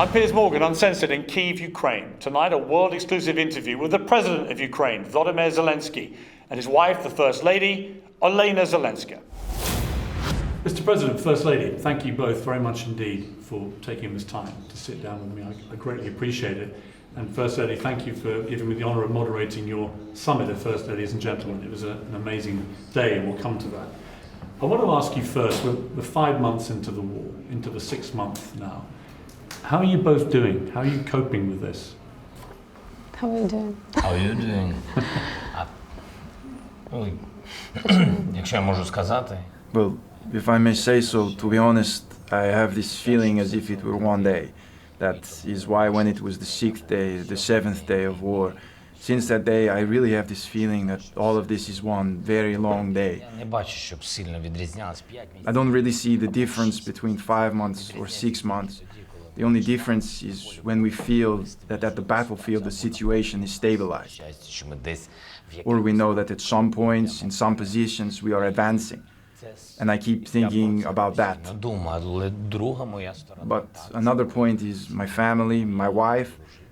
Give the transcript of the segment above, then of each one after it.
I'm Piers Morgan, uncensored in Kyiv, Ukraine. Tonight, a world-exclusive interview with the President of Ukraine, Volodymyr Zelensky, and his wife, the First Lady, Olena Zelenska. Mr. President, First Lady, thank you both very much indeed for taking this time to sit down with me. I greatly appreciate it. And First Lady, thank you for giving me the honour of moderating your summit of First Ladies and Gentlemen. It was an amazing day, and we'll come to that. I want to ask you first, we're 5 months into the war, into the 6th month now. How are you both doing? How are you coping with this? How are you doing? How are you doing? Якщо я можу сказати. Well, if I may say so, to be honest, I have this feeling as if it were one day. That is why when it was the 6th day, the 7th day of war, since that day I really have this feeling that all of this is one very long day. Я не бачу, щоб сильно відрізнялось 5 місяців. I don't really see the difference between 5 months or 6 months. The only difference is when we feel that at the battlefield the situation is stabilized. Що ми десь Or we know that at some points, in some positions, we are advancing. And I keep thinking about that. думаю, але друга моя сторона. But another point is my family, my wife,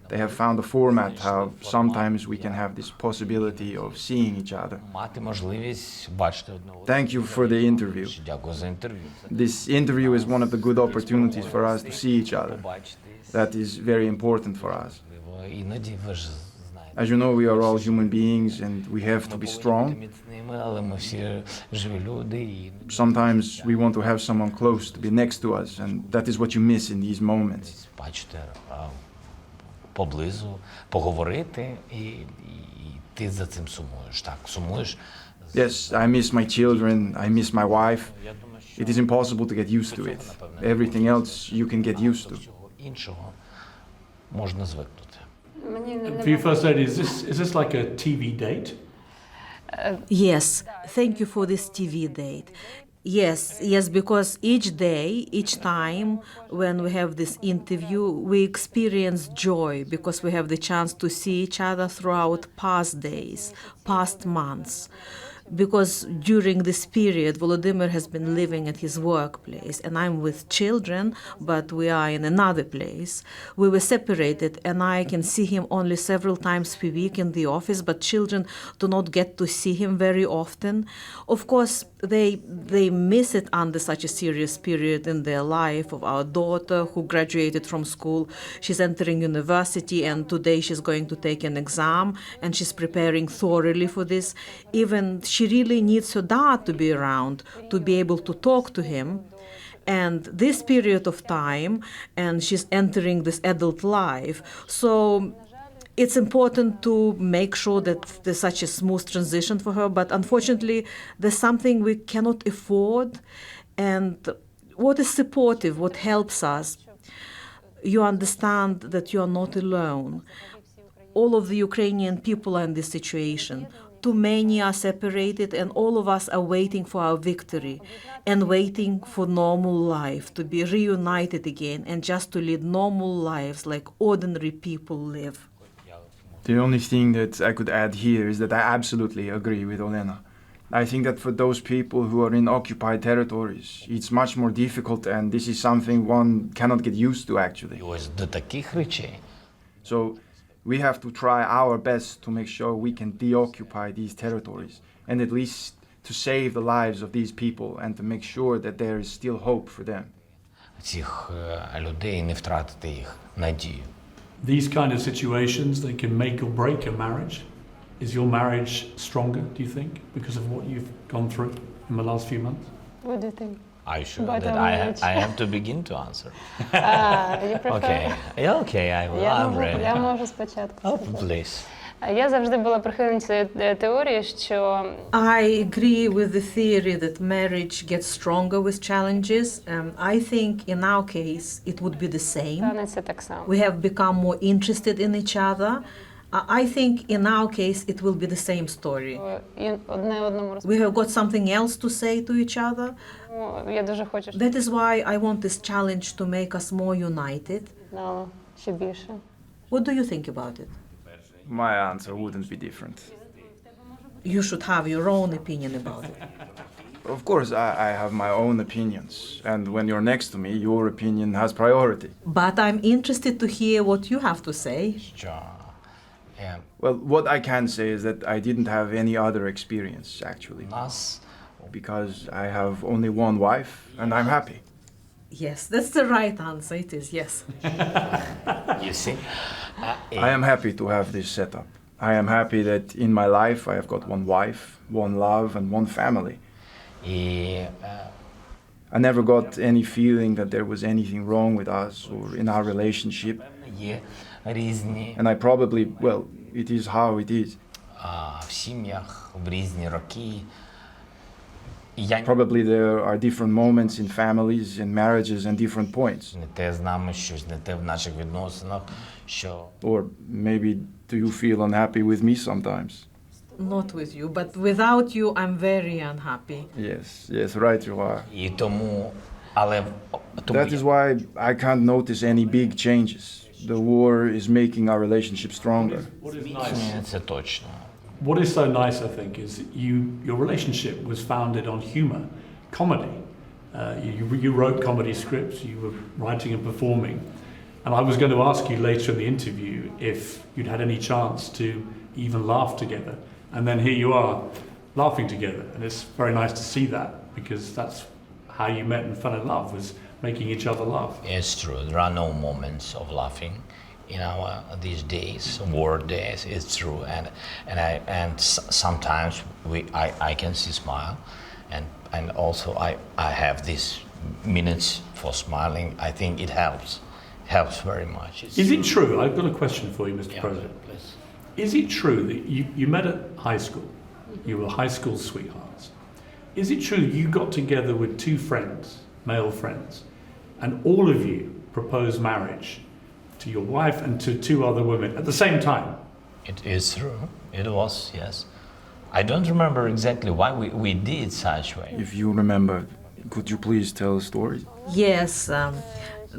they have found a format how sometimes we can have this possibility of seeing each other. Мати можливість бачити одного. Thank you for the interview. Дякую за інтерв'ю. This interview is one of the good opportunities for us to see each other. That is very important for us. Іноді ви ж знаєте. As you know, we are all human beings and we have to be strong. Але ми всі живі люди і Sometimes we want to have someone close to be next to us, and that is what you miss in these moments. бачите, поблизу, поговорити, і ти за цим сумуєш. Так, сумуєш. Yes, I miss my children, I miss my wife. It is impossible to get used to it. Everything else you can get used to. Іншого можна звикнути. For you, First Lady, is this like a TV date? Yes, thank you for this TV date. Yes, because each day, each time when we have this interview, we experience joy because we have the chance to see each other throughout past days, past months. Because during this period, Volodymyr has been living at his workplace, and I'm with children, but we are in another place. We were separated, and I can see him only several times per week in the office, but children do not get to see him very often. Of course, they miss it under such a serious period in their life of our daughter who graduated from school. She's entering university, and today she's going to take an exam, and she's preparing thoroughly for this. Even she really needs her dad to be around to be able to talk to him. And this period of time, and she's entering this adult life. So it's important to make sure that there's such a smooth transition for her. But unfortunately, there's something we cannot afford. And what is supportive, what helps us, you understand that you are not alone. All of the Ukrainian people are in this situation. Too many are separated, and all of us are waiting for our victory and waiting for normal life, to be reunited again and just to lead normal lives like ordinary people live. The only thing that I could add here is that I absolutely agree with Olena. I think that for those people who are in occupied territories, it's much more difficult, and this is something one cannot get used to actually. І ось до таких речей. So we have to try our best to make sure we can deoccupy these territories and at least to save the lives of these people and to make sure that there is still hope for them. Цих людей, не втратити їх надію. These kind of situations, they can make or break a marriage. Is your marriage stronger, do you think, because of what you've gone through in the last few months? What do you think? Are you sure But that I have to begin to answer? You prefer? Okay. Yeah, okay, I will. I'm ready. Я можу спочатку. Oh, сказати. please. Я завжди була прихильницею теорії, що I agree with the theory that marriage gets stronger with challenges. I think in our case it would be the same. станеться так само. We have become more interested in each other. I think in our case it will be the same story. І одне одному We have got something else to say to each other. розповідати. Я дуже хочу, щоб That is why I want this challenge to make us more united. знало ще більше. What do you think about it? My answer wouldn't be different. You should have your own opinion about it. Of course, I have my own opinions, and when you're next to me, your opinion has priority. But I'm interested to hear what you have to say. Що Well, what I can say is that I didn't have any other experience, actually, у нас, because I have only one wife, and I'm happy. Yes, that's the right answer. It is, yes. you see, I am happy to have this setup. I am happy that in my life I have got one wife, one love, and one family. і I never got any feeling that there was anything wrong with us or in our relationship, є різні and I probably, well, it is how it is. в сім'ях в різні роки. І я Probably there are different moments in families, in marriages, and different points. не те з нами щось, не те в наших відносинах, що Or maybe do you feel unhappy with me sometimes? Not with you, but without you, I'm very unhappy. Yes, right you are. і тому, але тому That is why I can't notice any big changes. The war is making our relationship stronger. What is nice? зміцнює це точно. What is so nice, I think, is your relationship was founded on humor, comedy. You wrote comedy scripts, you were writing and performing. And I was going to ask you later in the interview if you'd had any chance to even laugh together. And then here you are, laughing together. And it's very nice to see that, because that's how you met and fell in love, was making each other laugh. It's true. There are no moments of laughing in our these days, war days. It's true, and sometimes I can see smile, and also I have these minutes for smiling. I think it helps very much. Is it true? I've got a question for you, Mr. Yeah, President. please. Is it true that you met at high school? You were high school sweethearts. Is it true you got together with two friends, male friends, and all of you proposed marriage to your wife and to two other women at the same time? It is true. It was, yes. I don't remember exactly why we did such way. If you remember, could you please tell a story? Yes,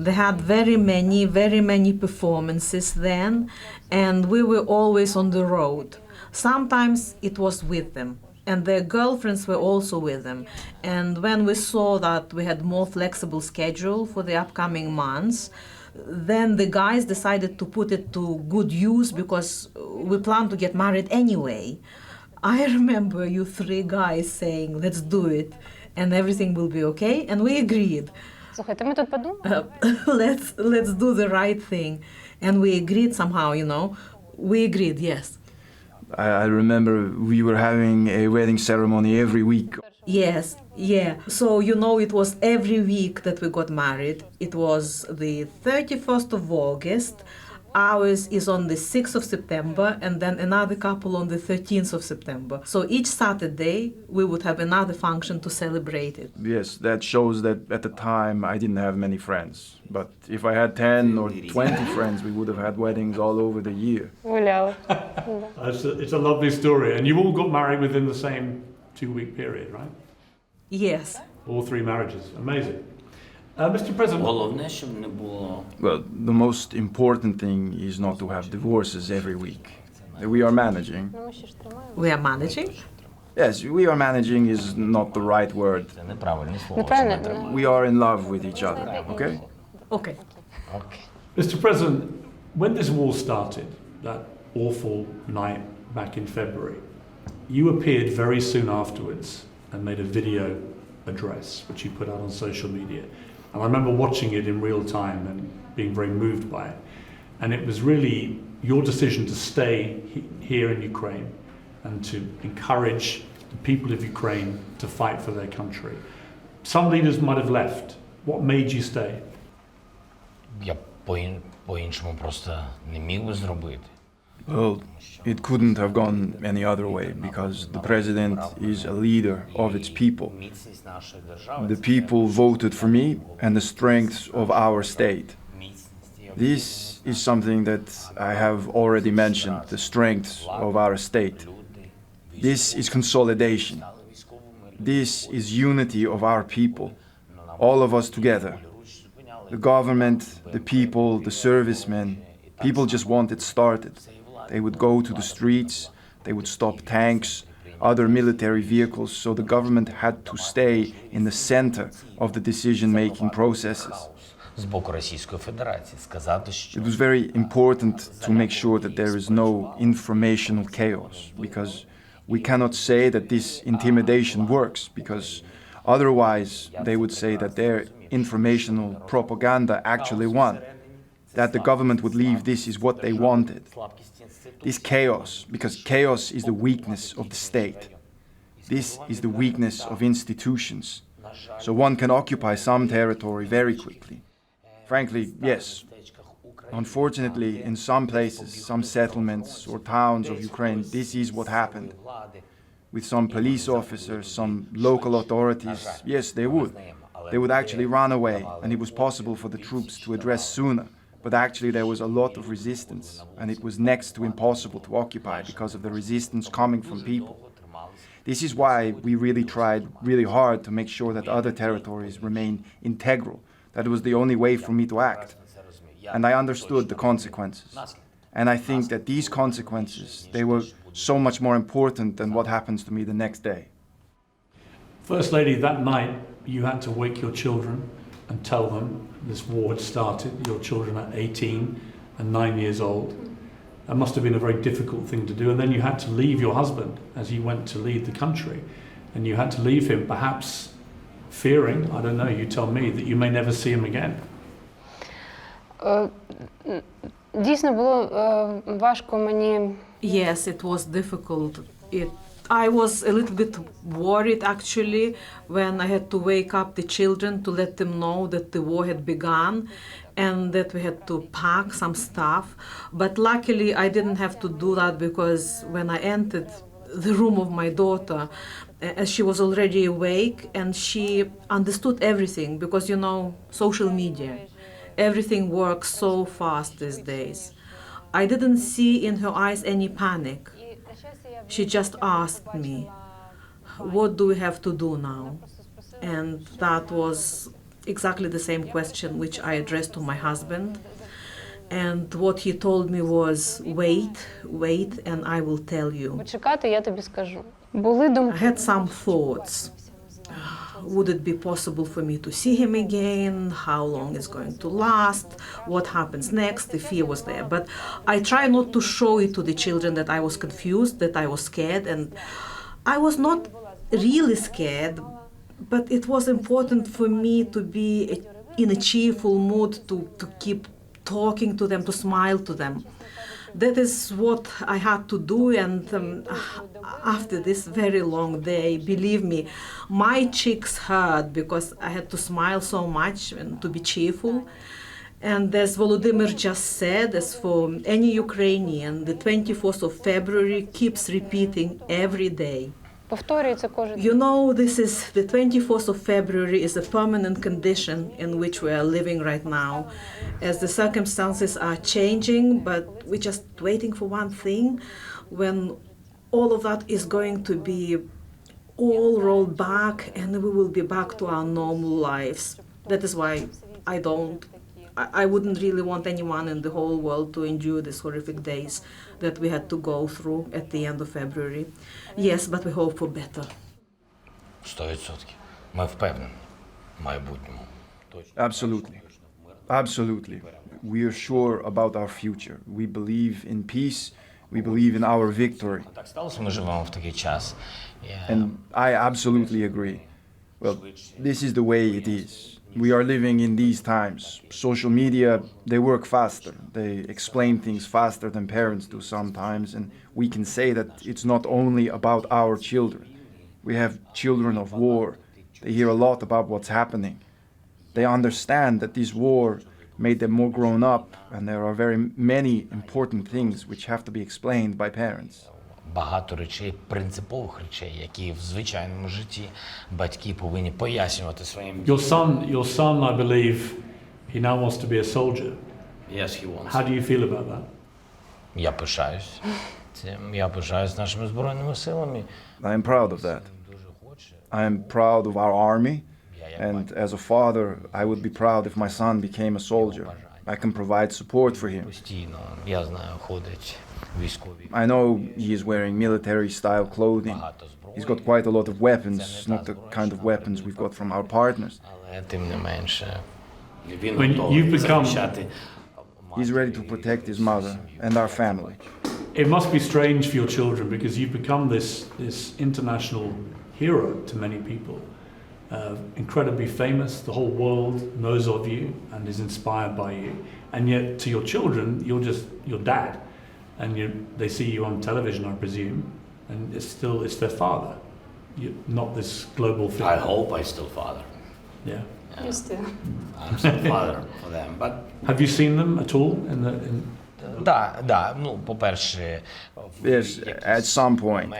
they had very many performances then, and we were always on the road. Sometimes it was with them, and their girlfriends were also with them. And when we saw that we had more flexible schedule for the upcoming months, then the guys decided to put it to good use, because we planned to get married anyway. I remember you three guys saying, let's do it, and everything will be okay, and we agreed. Слухайте, ми тут подумали. Let's do the right thing. And we agreed somehow, you know. We agreed, yes. I remember we were having a wedding ceremony every week. Yes, yeah. So, you know, it was every week that we got married. It was the 31st of August. Ours is on the 6th of September, and then another couple on the 13th of September. So each Saturday, we would have another function to celebrate it. Yes, that shows that at the time I didn't have many friends. But if I had 10 or 20 friends, we would have had weddings all over the year. Гуляли. It's a lovely story. And you all got married within the same 2-week period, right? Yes. All three marriages. Amazing. Mr. President, Головне, щоб не було Well, the most important thing is not to have divorces every week. We are managing. We are managing. Yes, we are managing is not the right word. це неправильне слово. Неправильно. Це не треба. We are in love with each other, okay? Okay. Окей. Mr. President, when this war started, that awful night back in February, you appeared very soon afterwards and made a video address, which you put out on social media. And I remember watching it in real time and being very moved by it. And it was really your decision to stay here in Ukraine and to encourage the people of Ukraine to fight for their country. Some leaders might have left. What made you stay? Я по-іншому просто не міг би зробити. Well, it couldn't have gone any other way because the president is a leader of its people. Міцність нашої держави. The people voted for me and the strength of our state. This is something that I have already mentioned, the strength of our state. This is consolidation. This is unity of our people, all of us together. The government, the people, the servicemen, people just want it started. They would go to the streets, they would stop tanks, other military vehicles, so the government had to stay in the center of the decision-making processes. З боку Російської Федерації сказати, що It was very important to make sure that there is no informational chaos, because we cannot say that this intimidation works, because otherwise they would say that their informational propaganda actually won, that the government would leave this is what they wanted. This chaos, because chaos is the weakness of the state. This is the weakness of institutions. So one can occupy some territory very quickly. Frankly, yes. Unfortunately, in some places, some settlements or towns of Ukraine, this is what happened. With some police officers, some local authorities, yes, they would. They would actually run away, and it was possible for the troops to address sooner. But actually there was a lot of resistance, and it was next to impossible to occupy because of the resistance coming from people. This is why we really tried really hard to make sure that other territories remain integral. That was the only way for me to act. And I understood the consequences. And I think that these consequences, they were so much more important than what happens to me the next day. First Lady, that night you had to wake your children and tell them this war had started. Your children are 18 and 9 years old. That must have been a very difficult thing to do. And then you had to leave your husband as he went to lead the country. And you had to leave him, perhaps fearing, I don't know, you tell me, that you may never see him again. Дійсно було важко мені. Yes, it was difficult. I was a little bit worried actually when I had to wake up the children to let them know that the war had begun and that we had to pack some stuff. But luckily I didn't have to do that, because when I entered the room of my daughter, she was already awake and she understood everything, because you know, social media, everything works so fast these days. I didn't see in her eyes any panic. She just asked me, what do we have to do now? And that was exactly the same question which I addressed to my husband. And what he told me was, wait, and I will tell you. Почекати, я тобі скажу. Були думки. I had some thoughts. Would it be possible for me to see him again? How long it's going to last? What happens next? The fear was there. But I try not to show it to the children that I was confused, that I was scared. And I was not really scared, but it was important for me to be in a cheerful mood, to keep talking to them, to smile to them. That is what I had to do, and after this very long day, believe me, my cheeks hurt because I had to smile so much and to be cheerful. And as Volodymyr just said, as for any Ukrainian, the 24th of February keeps repeating every day. Повторюється кожен. You know, this is the 24th of February is a permanent condition in which we are living right now, as the circumstances are changing, but we're just waiting for one thing, when all of that is going to be all rolled back and we will be back to our normal lives. That is why I wouldn't really want anyone in the whole world to endure these horrific days that we had to go through at the end of February. Yes, but we hope for better. 100%. Ми впевнені в майбутньому. Absolutely. Absolutely. We are sure about our future. We believe in peace. We believe in our victory. Так сталося, ми живемо в такий час. And I absolutely agree. Well, this is the way it is. We are living in these times. Social media, they work faster. They explain things faster than parents do sometimes. And we can say that it's not only about our children. We have children of war. They hear a lot about what's happening. They understand that this war made them more grown up, and there are very many important things which have to be explained by parents. Багато речей, принципових речей, які в звичайному житті батьки повинні пояснювати своїм. Your son, I believe, he now wants to be a soldier. Yes, he wants. How do you feel about that? Я пишаюсь цим. Я пишаюсь нашими збройними силами. I am proud of that. I am proud of our army, and as a father, I would be proud if my son became a soldier. I can provide support for him. Постійно, я знаю, ходить I know he is wearing military-style clothing. He's got quite a lot of weapons, not the kind of weapons we've got from our partners. Але тим не менше, він When готовий you've become- захищати. He's ready to protect his mother and our family. It must be strange for your children because you've become this international hero to many people. Incredibly famous, the whole world knows of you and is inspired by you. And yet to your children, you're just your dad. And they see you on television, I presume, and it's their father. Not this global thing. I hope I still father. Yeah. You still. I'm still father for them, but Have you seen them at all да, ну, по-перше, Yes, at some point,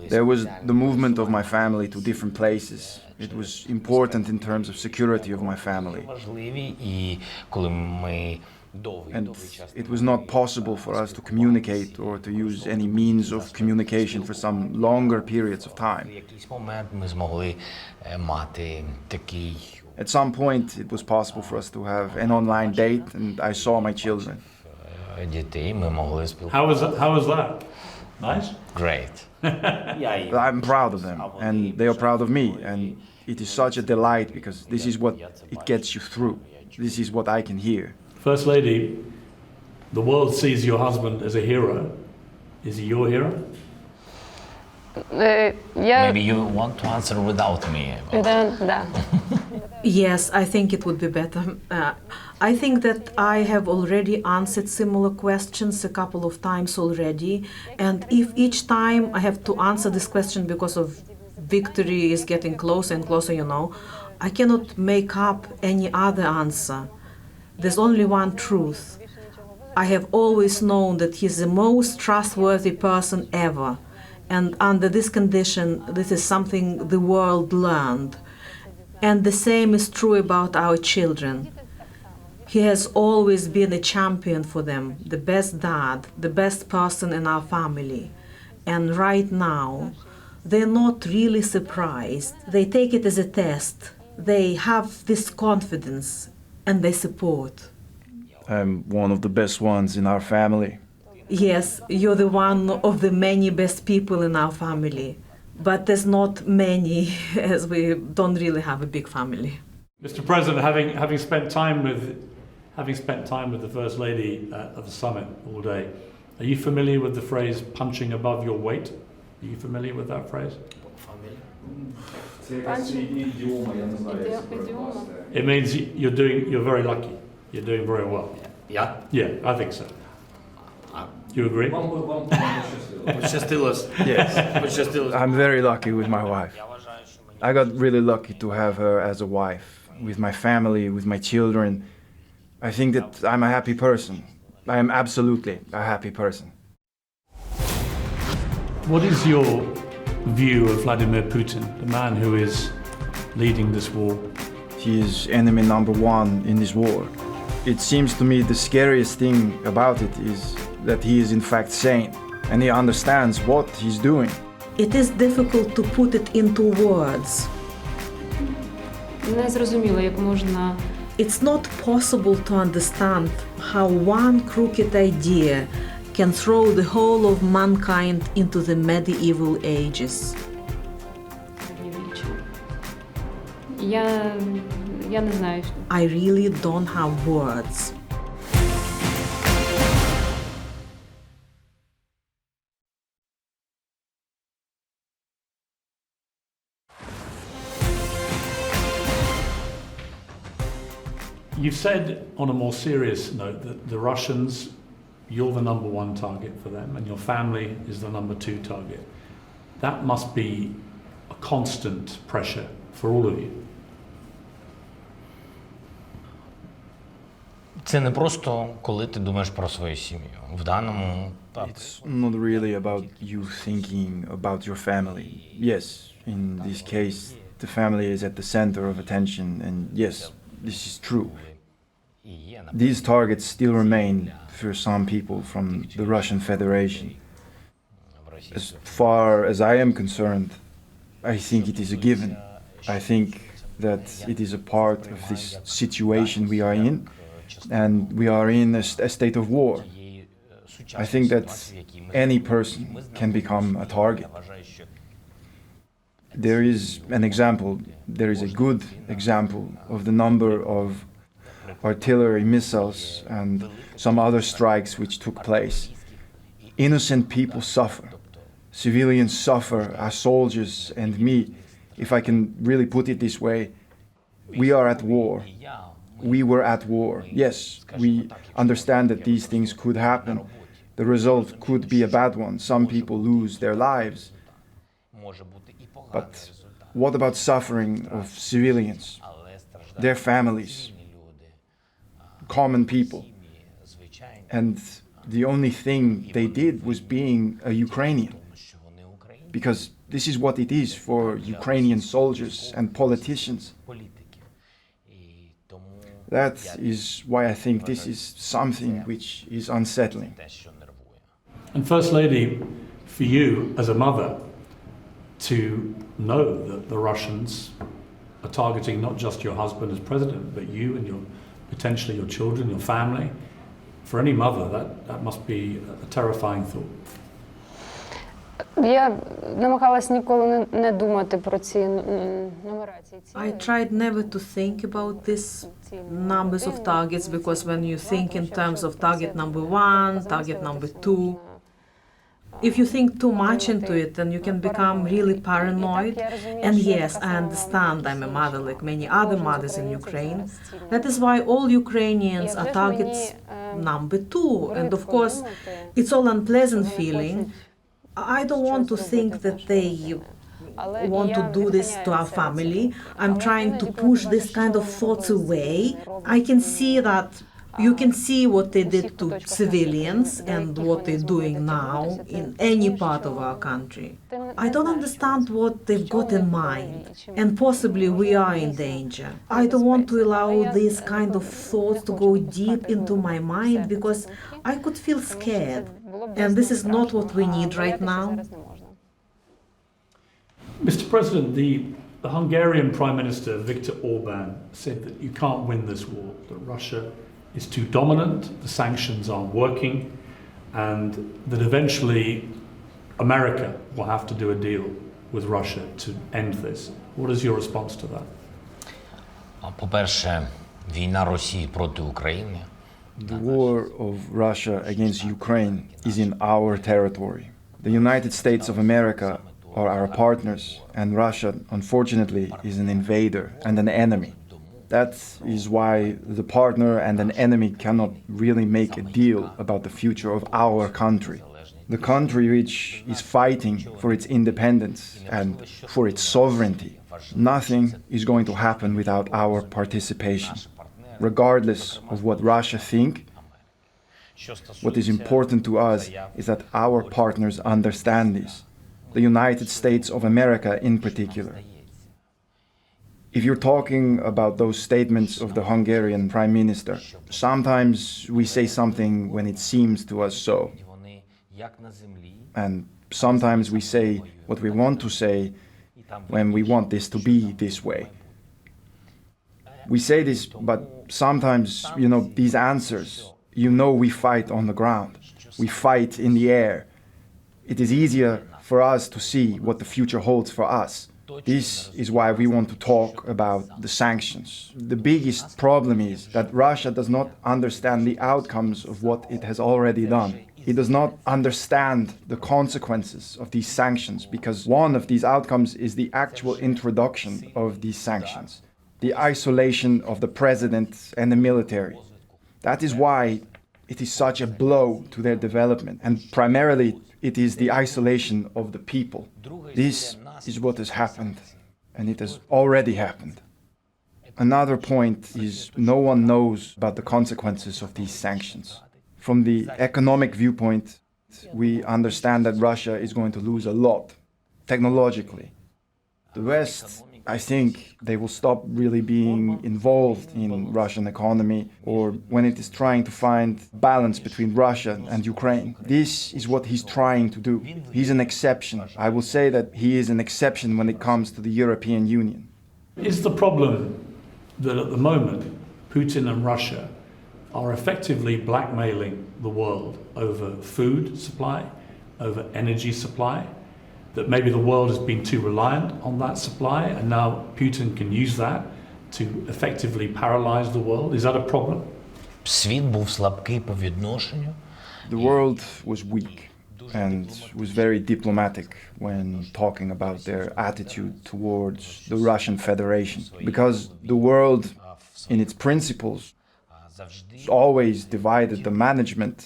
there was the movement of my family to different places. It was important in terms of security of my family. важливі, і коли ми довгий And час it was not possible for us to communicate or to use any means of communication for some longer periods of в time. якийсь момент ми змогли мати такий At some point, it was possible for us to have an online date, and I saw my children. дітей, ми могли спілкуватися. How was that? Nice? Great. I'm proud of them, and they are proud of me, and it is such a delight because this is what it gets you through. This is what I can hear. First Lady, the world sees your husband as a hero. Is he your hero? Я Maybe you want to answer without me. да. Yes, I think it would be better. I think that I have already answered similar questions a couple of times already, and if each time I have to answer this question because of victory is getting closer and closer, I cannot make up any other answer. There's only one truth. I have always known that he's the most trustworthy person ever, and under this condition, this is something the world learned. And the same is true about our children. He has always been a champion for them, the best dad, the best person in our family. And right now, they're not really surprised. They take it as a test. They have this confidence and they support. I'm one of the best ones in our family. Yes, you're the one of the many best people in our family. But there's not many, as we don't really have a big family. Mr. President, having spent time with the First Lady of the summit all day, are you familiar with the phrase "punching above your weight"? Are you familiar with that phrase? It means you're very lucky. You're doing very well. Я? Yeah, I think so. You agree? Пощастило. Yes, Пощастило. I'm very lucky with my wife. I got really lucky to have her as a wife, with my family, with my children. I think that I'm a happy person. I am absolutely a happy person. What is your view of Vladimir Putin, the man who is leading this war? He is enemy number one in this war. It seems to me the scariest thing about it is that he is in fact sane and he understands what he's doing. It is difficult to put it into words. Не зрозуміло, як можна. It's not possible to understand how one crooked idea can throw the whole of mankind into the medieval ages. Я не знаю. I really don't have words. You've said on a more serious note that the Russians, you're the number one target for them and your family is the number two target. That must be a constant pressure for all of you. Це не просто, коли ти думаєш про свою сім'ю. В даному It's not really about you thinking about your family. Yes, in this case, the family is at the center of attention, and yes, this is true. These targets still remain for some people from the Russian Federation. As far as I am concerned, I think it is a given. I think that it is a part of this situation we are in, and we are in a state of war. I think that any person can become a target. There is a good example of the number of artillery missiles and some other strikes which took place. Innocent people suffer. Civilians suffer as soldiers and me. If I can really put it this way, we are at war. We were at war. Yes, we understand that these things could happen. The result could be a bad one. Some people lose their lives. But what about suffering of civilians, their families, common people? And the only thing they did was being a Ukrainian. Because this is what it is for Ukrainian soldiers and politicians. That is why I think this is something which is unsettling. And First Lady, for you as a mother, to know that the Russians are targeting not just your husband as president, but you and potentially your children, your family, for any mother, that must be a terrifying thought. Я намагалась ніколи не думати про ці нумерації. I tried never to think about these numbers of targets, because when you think in terms of target number 1, target number 2, if you think too much into it, then you can become really paranoid. And yes, I understand I'm a mother like many other mothers in Ukraine. That is why all Ukrainians are targets number 2. And of course, it's all unpleasant feeling. I don't want to think that they want to do this to our family. I'm trying to push this kind of thoughts away. I can see that you can see what they did to civilians and what they're doing now in any part of our country. I don't understand what they've got in mind, and possibly we are in danger. I don't want to allow these kind of thoughts to go deep into my mind, because I could feel scared, and this is not what we need right now. Mr. President, the Hungarian Prime Minister Viktor Orban said that you can't win this war, that Russia is too dominant, the sanctions aren't working, and that eventually America will have to do a deal with Russia to end this. What is your response to that? По-перше, війна Росії проти України. The war of Russia against Ukraine is in our territory. The United States of America are our partners, and Russia, unfortunately, is an invader and an enemy. That is why the partner and an enemy cannot really make a deal about the future of our country. The country which is fighting for its independence and for its sovereignty. Nothing is going to happen without our participation. Regardless of what Russia think, what is important to us is that our partners understand this. The United States of America in particular. If you're talking about those statements of the Hungarian Prime Minister, sometimes we say something when it seems to us so. And sometimes we say what we want to say when we want this to be this way. We say this, but sometimes, these answers, we fight on the ground. We fight in the air. It is easier for us to see what the future holds for us. This is why we want to talk about the sanctions. The biggest problem is that Russia does not understand the outcomes of what it has already done. It does not understand the consequences of these sanctions, because one of these outcomes is the actual introduction of these sanctions, the isolation of the president and the military. That is why it is such a blow to their development, and primarily it is the isolation of the people. This is what has happened, and it has already happened. Another point is no one knows about the consequences of these sanctions. From the economic viewpoint, we understand that Russia is going to lose a lot, technologically. The West, I think they will stop really being involved in Russian economy, or when it is trying to find balance between Russia and Ukraine. This is what he's trying to do. He's an exception. I will say that he is an exception when it comes to the European Union. Is the problem that at the moment Putin and Russia are effectively blackmailing the world over food supply, over energy supply, that maybe the world has been too reliant on that supply, and now Putin can use that to effectively paralyze the world. Is that a problem? Світ був слабкий по відношенню. The world was weak and was very diplomatic when talking about their attitude towards the Russian Federation, because the world, in its principles, always divided the management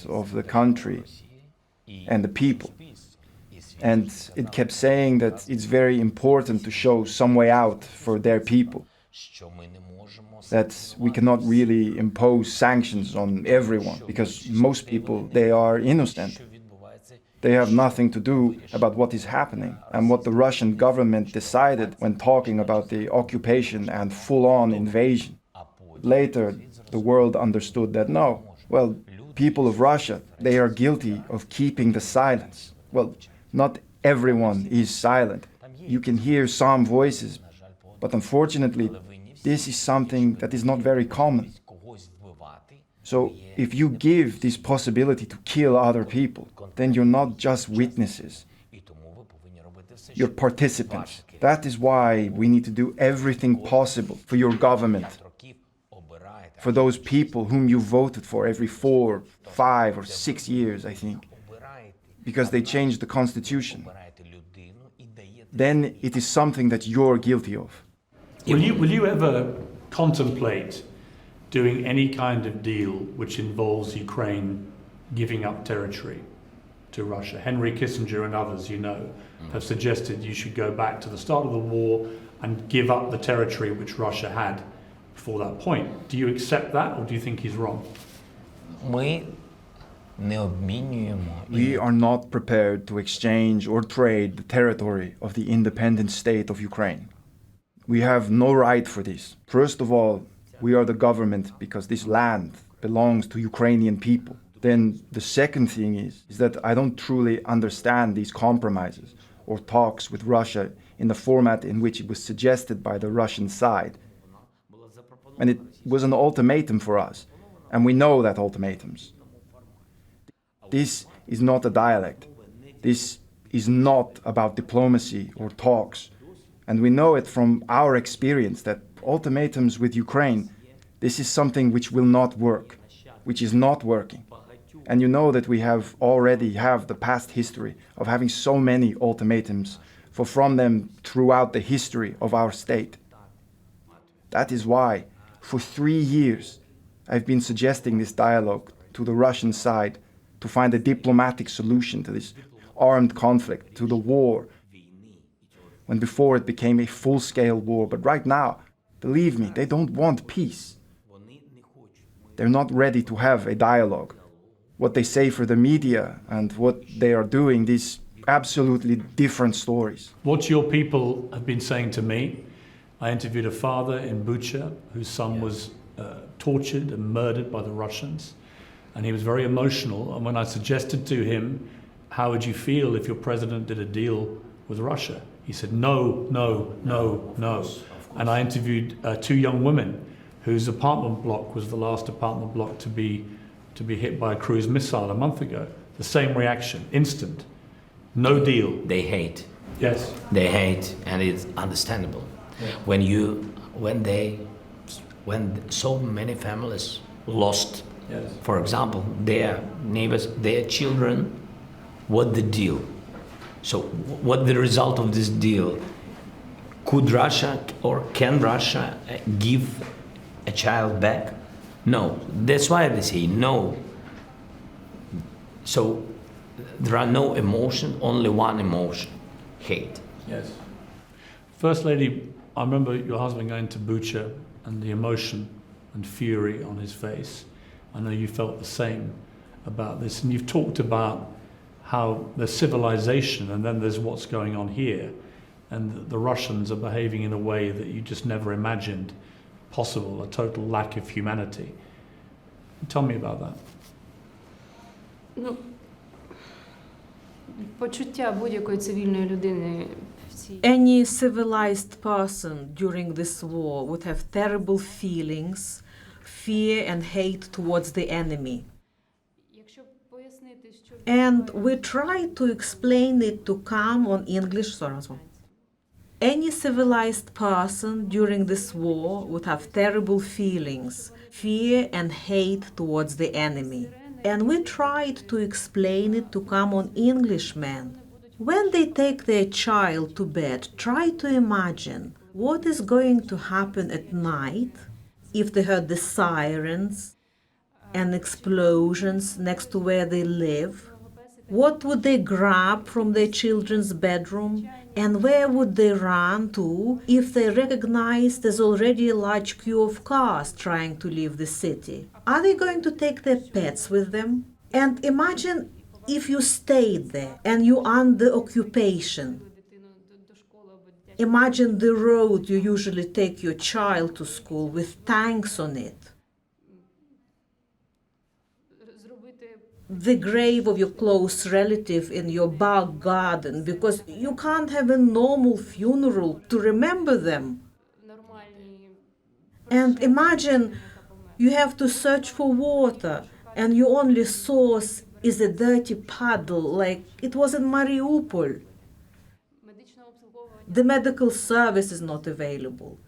of the country and the people. And it kept saying that it's very important to show some way out for their people, that we cannot really impose sanctions on everyone, because most people, they are innocent. They have nothing to do about what is happening and what the Russian government decided when talking about the occupation and full-on invasion. Later, the world understood that no, well, people of Russia, they are guilty of keeping the silence. Well, not everyone is silent. You can hear some voices, but unfortunately, this is something that is not very common. So if you give this possibility to kill other people, then you're not just witnesses. You're participants. That is why we need to do everything possible for your government, for those people whom you voted for every 4, 5, or 6 years, I think, because they changed the constitution. Then it is something that you're guilty of. Will you ever contemplate doing any kind of deal which involves Ukraine giving up territory to Russia? Henry Kissinger and others, you know, have suggested you should go back to the start of the war and give up the territory which Russia had before that point. Do you accept that, or do you think he's wrong? Ми не обмінюємо. We are not prepared to exchange or trade the territory of the independent state of Ukraine. We have no right for this. First of all, we are the government because this land belongs to Ukrainian people. Then the second thing is that I don't truly understand these compromises or talks with Russia in the format in which it was suggested by the Russian side. And it was an ultimatum for us, and we know that ultimatums. This is not a dialect. This is not about diplomacy or talks. And we know it from our experience that ultimatums with Ukraine, this is something which will not work, which is not working. And you know that we already have the past history of having so many ultimatums from them throughout the history of our state. That is why, for 3 years, I've been suggesting this dialogue to the Russian side to find a diplomatic solution to this armed conflict, to the war, when before it became a full-scale war. But right now, believe me, they don't want peace. They're not ready to have a dialogue. What they say for the media and what they are doing, these absolutely different stories. What your people have been saying to me, I interviewed a father in Bucha whose son was tortured and murdered by the Russians, and he was very emotional. And when I suggested to him, how would you feel if your president did a deal with Russia? He said, no, no, no, no. And I interviewed 2 young women whose apartment block was the last apartment block to be hit by a cruise missile a month ago. The same reaction, instant. No deal. They hate. Yes. They hate, and it's understandable. Yeah. When so many families lost, yes, for example, their neighbors, their children, what the deal? So what the result of this deal? Could Russia or can Russia give a child back? No. That's why they say no. So there are no emotion, only one emotion, hate. Yes. First Lady, I remember your husband going to Bucha and the emotion and fury on his face. I know you felt the same about this, and you've talked about how there's civilization and then there's what's going on here, and the Russians are behaving in a way that you just never imagined possible, a total lack of humanity. Tell me about that. Ну, почуття будь-якої цивільної людини в цій Any civilized person during this war would have terrible feelings, fear and hate towards the enemy. And we try to explain it to calm on English. Any civilized person during this war would have terrible feelings, fear and hate towards the enemy. And we tried to explain it to common Englishmen. When they take their child to bed, try to imagine what is going to happen at night if they heard the sirens and explosions next to where they live. What would they grab from their children's bedroom? And where would they run to if they recognized there's already a large queue of cars trying to leave the city? Are they going to take their pets with them? And imagine if you stayed there and you're under occupation. Imagine the road you usually take your child to school with tanks on it. The grave of your close relative in your back garden, because you can't have a normal funeral to remember them. And imagine you have to search for water and your only source is a dirty puddle like it was in Mariupol. The medical service is not available.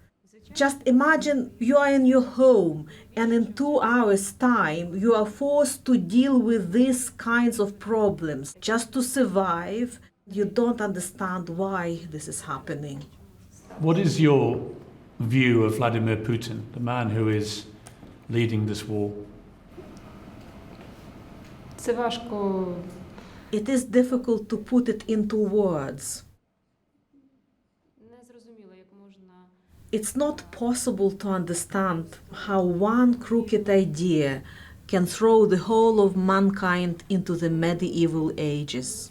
Just imagine you are in your home and in 2 hours' time you are forced to deal with these kinds of problems just to survive. You don't understand why this is happening. What is your view of Vladimir Putin, the man who is leading this war? Це важко. It is difficult to put it into words. It's not possible to understand how one crooked idea can throw the whole of mankind into the medieval ages.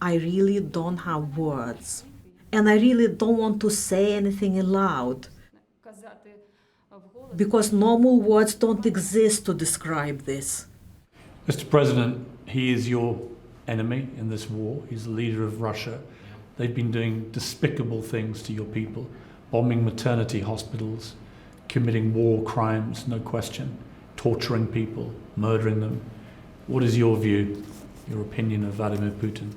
I really don't have words. And I really don't want to say anything aloud. Because normal words don't exist to describe this. Mr. President, he is your enemy in this war. He's the leader of Russia. They've been doing despicable things to your people, bombing maternity hospitals, committing war crimes, no question, torturing people, murdering them. What is your view, your opinion of Vladimir Putin?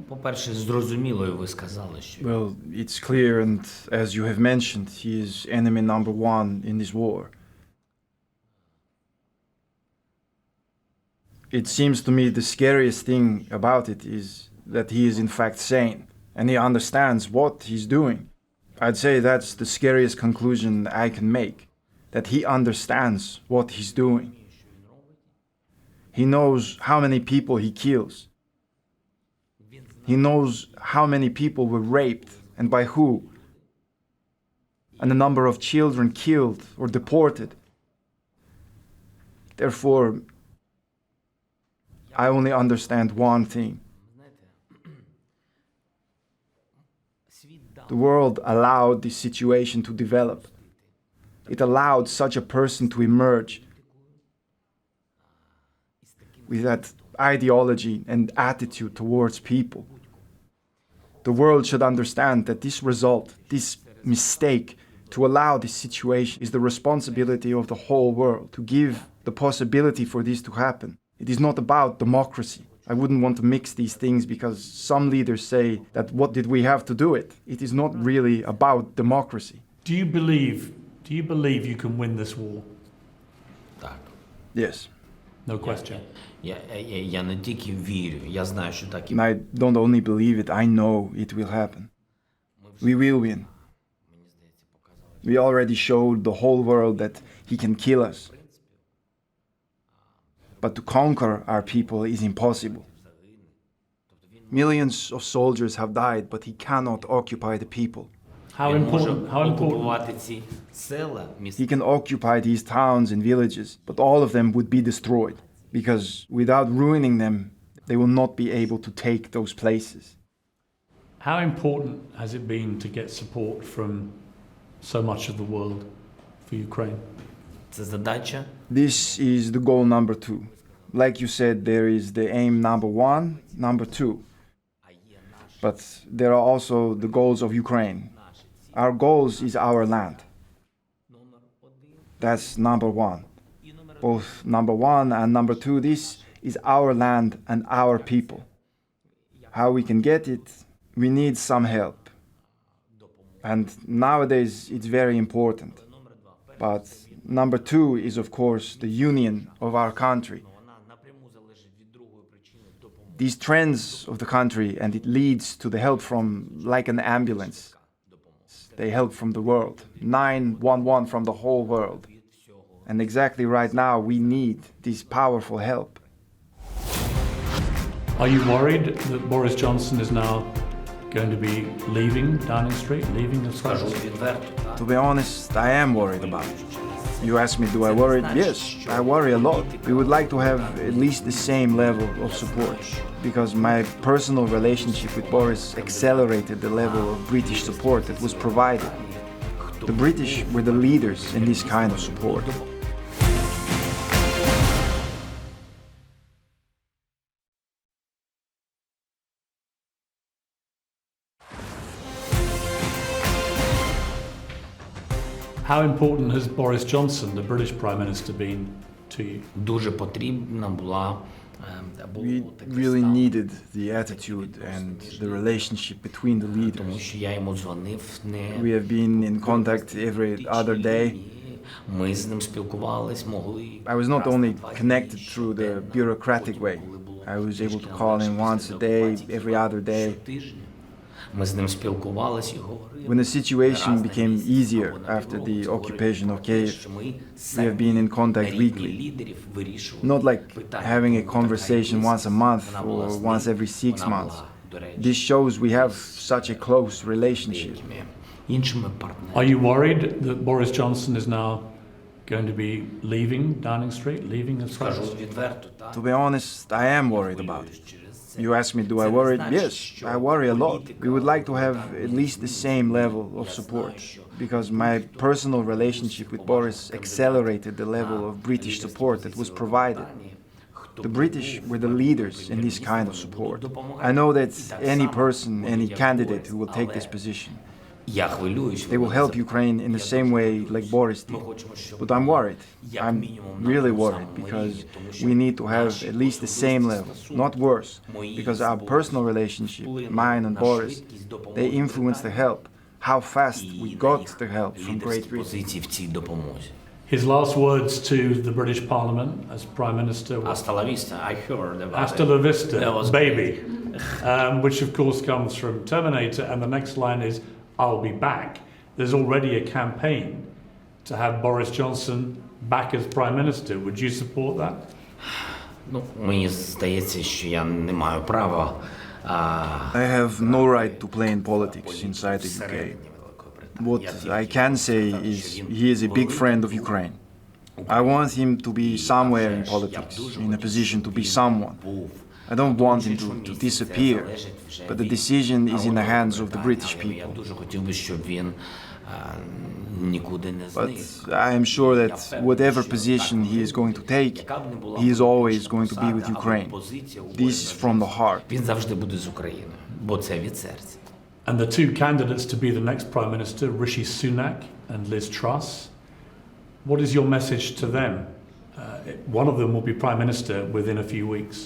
По-перше, зрозуміло, і ви сказали, що Well, it's clear, and as you have mentioned, he is enemy number one in this war. It seems to me the scariest thing about it is that he is in fact sane, and he understands what he's doing. I'd say that's the scariest conclusion I can make, that he understands what he's doing. He knows how many people he kills. He knows how many people were raped and by who, and the number of children killed or deported. Therefore, I only understand one thing. The world allowed this situation to develop. It allowed such a person to emerge with that ideology and attitude towards people. The world should understand that this result, this mistake to allow this situation is the responsibility of the whole world, to give the possibility for this to happen. It is not about democracy. I wouldn't want to mix these things because some leaders say that what did we have to do it? It is not really about democracy. Do you believe you can win this war? так. Yes. No question. Я не тільки вірю, я знаю, що так і And I don't only believe it, I know it will happen. We will win. We already showed the whole world that he can kill us. But to conquer our people is impossible. Millions of soldiers have died, but he cannot occupy the people. How Він може important? окупувати ці села, He can occupy these towns and villages, but all of them would be destroyed, because without ruining them, they will not be able to take those places. How important has it been to get support from so much of the world for Ukraine? Це задача. This is the goal number 2. like you said, there is the aim number one, number two. But there are also the goals of Ukraine. Our goals is our land. That's number one. Both number one and number two, this is our land and our people. How we can get it, we need some help. And nowadays it's very important. But number two is, of course, the union of our country. These trends of the country, and it leads to the help from, like an ambulance. They help from the world, 911 from the whole world. And exactly right now, we need this powerful help. Are you worried that Boris Johnson is now going to be leaving Downing Street, leaving the presidency? To be honest, I am worried about it. You ask me, do I worry? Yes, I worry a lot. We would like to have at least the same level of support, because my personal relationship with Boris accelerated the level of British support that was provided. The British were the leaders in this kind of support. How important has Boris Johnson, the British Prime Minister, been to you? Дуже потрібна була. We really needed the attitude and the relationship between the Тому leaders. що я йому дзвонив We have been in contact every other day. Ми з ним спілкувались, могли. I was not only connected through the bureaucratic way. I was able to call him once a day, every other day. Ми з ним спілкувались і говорили. When the situation became easier after the occupation of Kiev, we have been in contact weekly. Not like having a conversation once a month or once every 6 months. This shows we have such a close relationship. Are you worried that Boris Johnson is now going to be leaving Downing Street, leaving the presidency? To be honest, I am worried about it. You ask me, do I worry? Yes, I worry a lot. We would like to have at least the same level of support, because my personal relationship with Boris accelerated the level of British support that was provided. The British were the leaders in this kind of support. I know that any person, any candidate who will take this position, they will help Ukraine in the same way like Boris did. But I'm worried. I'm really worried, because we need to have at least the same level, not worse, because our personal relationship, mine and Boris, they influence the help, how fast we got the help from Great Britain. His last words to the British Parliament as Prime Minister were Hasta la vista, I heard about "Hasta it. la vista, That was baby," which of course comes from Terminator, and the next line is "I'll be back." There's already a campaign to have Boris Johnson back as Prime Minister. Would you support that? Ну, мені здається, що я не маю права. I have no right to play in politics inside the UK. What I can say is he is a big friend of Ukraine. I want him to be somewhere in politics, in a position to be someone. I don't want him to disappear, but the decision is in the hands of the British people. Я дуже хотів би, щоб він нікуди не But зник. I am sure that whatever position he is going to take, he is always going to be with Ukraine. This is from the heart. Він завжди буде з Україною, бо це від серця. And the two candidates to be the next Prime Minister, Rishi Sunak and Liz Truss, what is your message to them? One of them will be Prime Minister within a few weeks.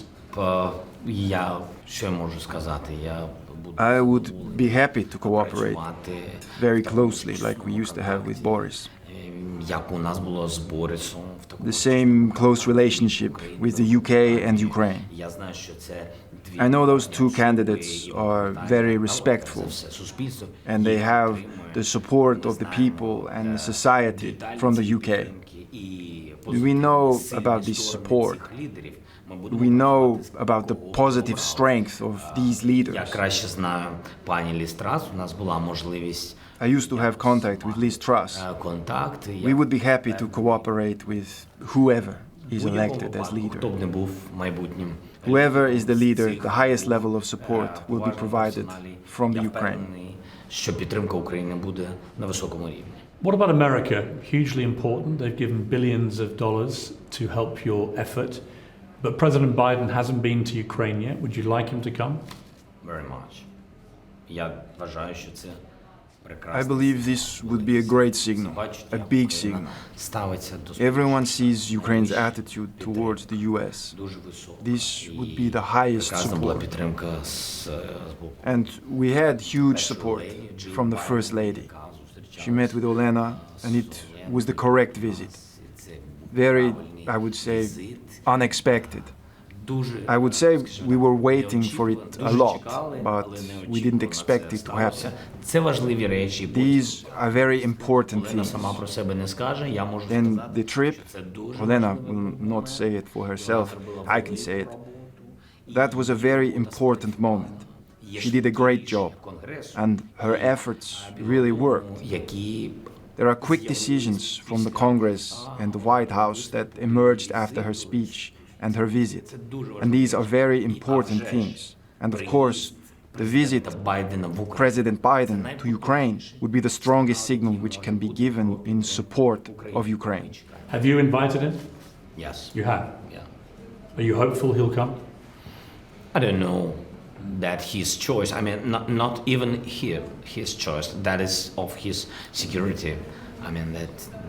Що я можу сказати? Я буду I would be happy to cooperate працювати, very closely like we used to have with Boris. як у нас було з Борисом в такому. The same close relationship with the UK and Ukraine. Я знаю, що це дві. I know those two candidates are very respectful, Все суспільство. and they have the support of the people and the society from the UK. We know about this support. We know about the positive strength of these Я leaders. краще знаю пані Ліз Трас. У нас була можливість I used to have contact with Liz Truss. контакт. We would be happy to cooperate with whoever is elected as leader. Хто б не був майбутнім. Whoever is the leader, the highest level of support will be provided from the Я Ukraine. впевнений, що підтримка України буде на високому рівні. What about America? Hugely important. They've given billions of dollars to help your effort. But President Biden hasn't been to Ukraine yet. Would you like him to come? Very much. Я вважаю, що це I прекрасно. believe this would be a great signal, a big signal. Ставиться до Everyone sees Ukraine's attitude towards the US. дуже високо. This would be the highest Прекрасна була support. підтримка з боку. And we had huge support from the First Lady. She met with Olena, and it was the correct visit. Very, I would say, unexpected. I would say we were waiting for it a lot, but we didn't expect it to happen. Це важливі речі. These are very important Олена things. сама про себе не скаже, я можу Then сказати, the trip, це дуже Olena will not say it for herself, I can say it. That was a very important moment. She did a great job, and her efforts really worked. які There are quick decisions from the Congress and the White House that emerged after her speech and her visit, and these are very important things. And of course, the visit of Байдена в Україні. President Biden to Ukraine would be the strongest signal which can be given in support of Ukraine. Have you invited him? Yes. You have. Yeah. Are you hopeful he'll come? I don't know that his choice, I mean, not even here, his choice, that is of his security. I mean,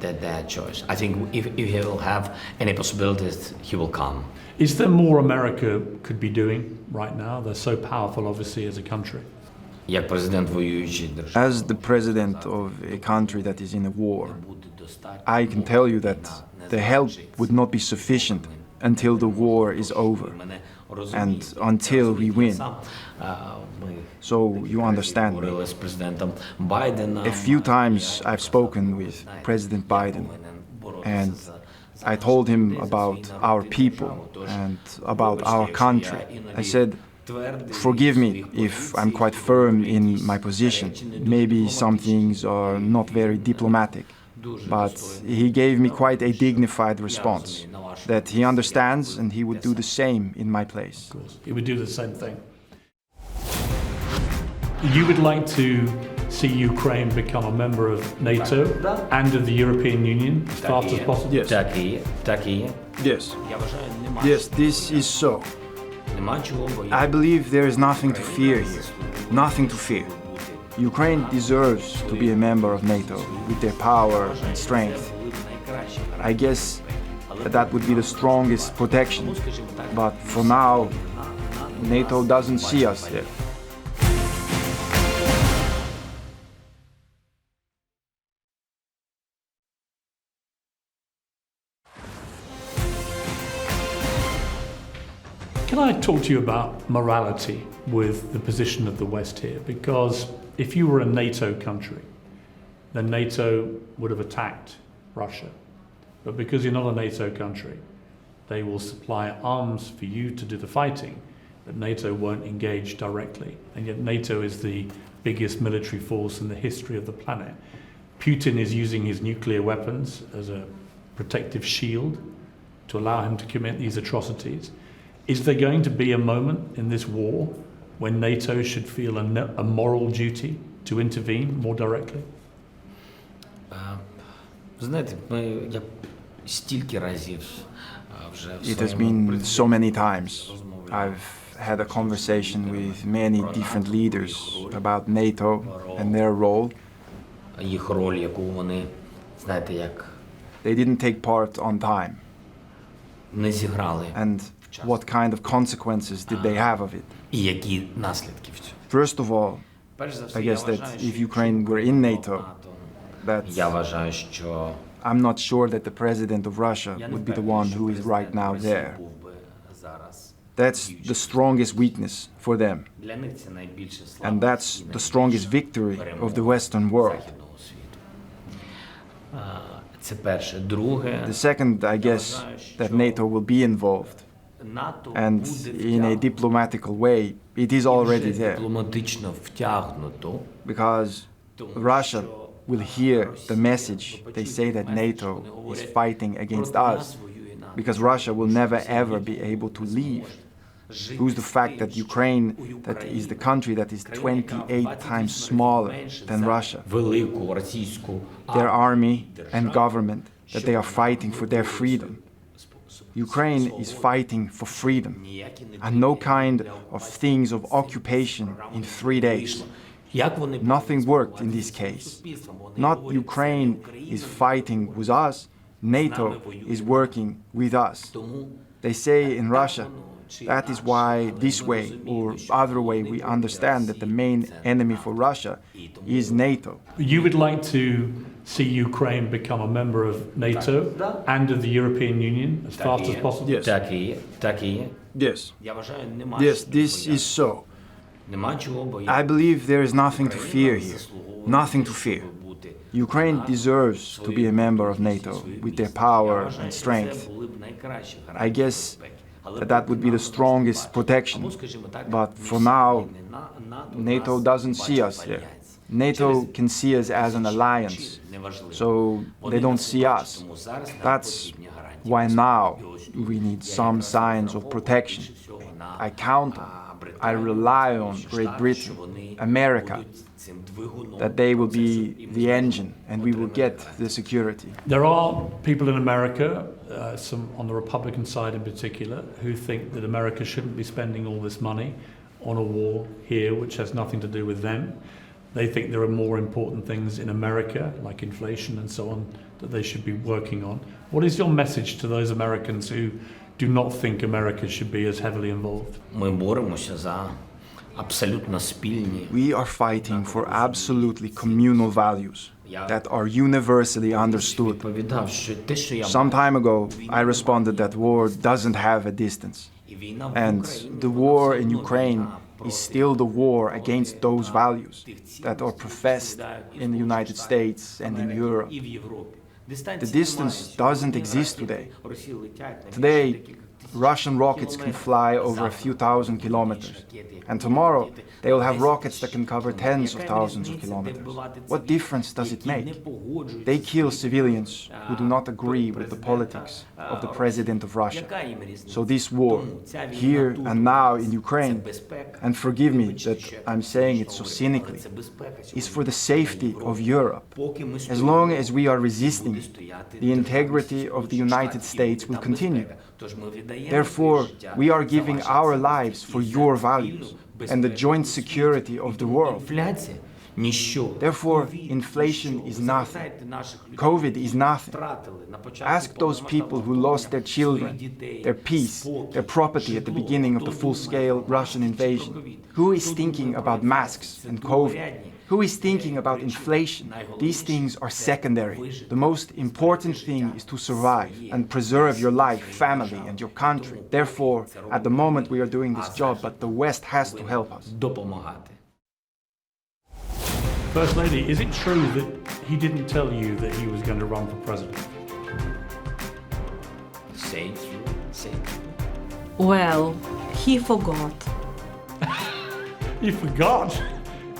that choice. I think if he will have any possibilities, he will come. Is there more America could be doing right now? They're so powerful, obviously, as a country. Як президент воюючої держави, As the president of a country that is in a war, I can tell you that the help would not be sufficient until the war is over and until we win. Ми So you understand me. говорили з президентом Байденом. A few times I've spoken with President Biden, and I told him about our people and about our country. I said, forgive me if I'm quite firm in my position. Maybe some things are not very diplomatic, but he gave me quite a dignified response that he understands and he would do the same in my place. He would do the same thing. You would like to see Ukraine become a member of NATO and of the European Union as fast as possible? Yes. Так і є, так і є. Yes. Я вважаю, немає. Yes, this is so. Нема чого I боятися. believe there is nothing to fear here. Nothing to fear. Ukraine deserves to be a member of NATO with their power and strength. I guess that would be the strongest protection. But for now, NATO doesn't see us yet. Can I talk to you about morality with the position of the West here? Because if you were a NATO country, then NATO would have attacked Russia. But because you're not a NATO country, they will supply arms for you to do the fighting, but NATO won't engage directly. And yet NATO is the biggest military force in the history of the planet. Putin is using his nuclear weapons as a protective shield to allow him to commit these atrocities. Is there going to be a moment in this war when NATO should feel a moral duty to intervene more directly? Знаєте, я стільки разів вже в It has своєму been so many times. I've had a conversation with many different leaders about NATO and their role. їх роль, яку вони, знаєте, як They didn't take part on time. не зіграли, And what kind of consequences did they have of it? і які наслідки в цьому. First of all, Перш за все, I я guess that вважаю, if що Ukraine were in NATO, я that вважаю, що I'm not sure that the president of Russia я не would be the впевнений, one що who is right президент now Росії there. був би зараз. That's the strongest weakness for them. Для них це найбільше And that's the strongest victory of the Western world. західного світу. Це перше. Друге, The second, I guess, that NATO will be involved. НАТО And буде in a diplomatical way, it is already вже there. дипломатично втягнуто, Because Russia will hear the message. They say that NATO is fighting against us. Because Russia will never ever be able to leave. Who's the fact that Ukraine, that is the country that is 28 times smaller than Russia, велику російську their army and government, that they are fighting for their freedom. Ukraine is fighting for freedom and no kind of things of occupation in 3 days. Nothing worked in this case. Not Ukraine is fighting with us, NATO is working with us. They say in Russia, that is why this way or other way we understand that the main enemy for Russia is NATO. You would like to see Ukraine become a member of NATO and of the European Union as fast as possible? Yes. Yes. Yes, this is so. I believe there is nothing to fear here. Nothing to fear. Ukraine deserves to be a member of NATO with their power and strength. I guess that would be the strongest protection. But for now, NATO doesn't see us there. NATO can see us as an alliance, so they don't see us. That's why now we need some signs of protection. I count on, I rely on Great Britain, America, that they will be the engine and we will get the security. There are people in America, some on the Republican side in particular, who think that America shouldn't be spending all this money on a war here, which has nothing to do with them. They think there are more important things in America, like inflation and so on, that they should be working on. What is your message to those Americans who do not think America should be as heavily involved? We are fighting for absolutely communal values that are universally understood. Some time ago, I responded that war doesn't have a distance. And the war in Ukraine is still the war against those values that are professed in the United States and in Europe. The distance doesn't exist today. Today, Russian rockets can fly over a few thousand kilometers. And tomorrow, they will have rockets that can cover tens of thousands of kilometers. What difference does it make? They kill civilians who do not agree with the politics of the president of Russia. So this war, here and now in Ukraine, and forgive me that I'm saying it so cynically, is for the safety of Europe. As long as we are resisting, the integrity of the United States will continue. Therefore, we are giving our lives for your values and the joint security of the world. Therefore, inflation is nothing. COVID is nothing. Ask those people who lost their children, their peace, their property at the beginning of the full-scale Russian invasion. Who is thinking about masks and COVID? Who is thinking about inflation? These things are secondary. The most important thing is to survive and preserve your life, family, and your country. Therefore, at the moment we are doing this job, but the West has to help us. First Lady, is it true that he didn't tell you that he was going to run for president? Well, he forgot. You forgot?